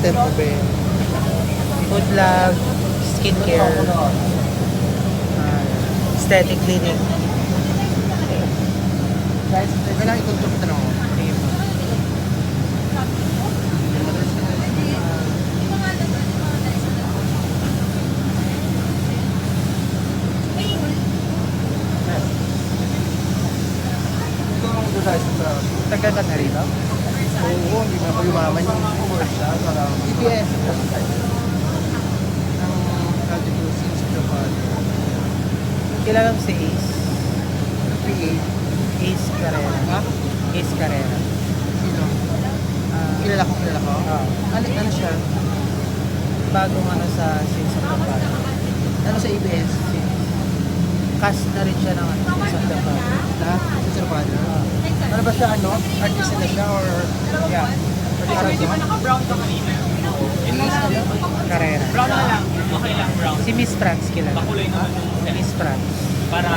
Tempo ba? Food lab, skincare, aesthetic clinic. Kailangan i-control ko na ako. Sige po. Tagal ka na rito? Oo, hindi na ako yumaman yung commercial. EBS. Ang Caldico since the father. Kilala mo si Ace? PA. Ace Carrera. Ha? Ace Carrera. Sino? Ah, Kilala ko. Oo. Ano siya? Bagong ano sa Sins of the Father. Ano sa EBS? Cast na rin siya ng Sins of the Father. Na? Since the father? Ano ba siya, ano? Artist na siya or... Yeah. Parang Di ba naka-brown ka kanina? Carrera. Brown na lang. Okay lang, brown. Si Miss France kilala. Pakulay naman yung Miss France. para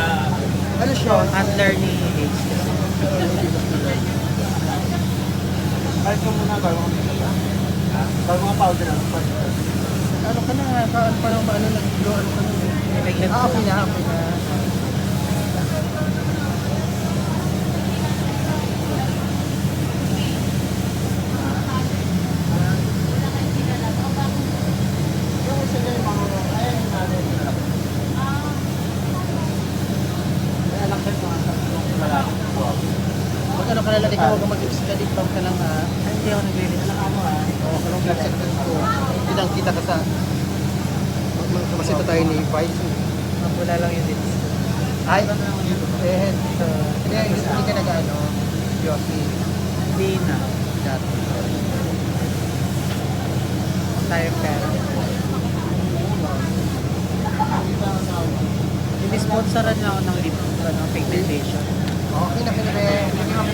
Ano siya? Handler ni Ace. Kahit ko muna bago kami bago mga powder na. Ano ka na? Ano pa naman ano nag-glow? Ano ka na? Nilagyan ko. Okay na. Magkano ka nalang ikaw, huwag kang mag-lipstick, lip-balm ka lang ha. Ay, hindi ako naglilinis. Oo, kalong lipstick ko. Kitang kita ka sa... Masita tayo ni Vice. Mapula lang yung lips. Ay, So, hindi ka nag-ano, Yossi. hindi na. Dati. Tayo pera. Ini-sponsoran niya ako ng lip, pigmentation. Okay na, Henry.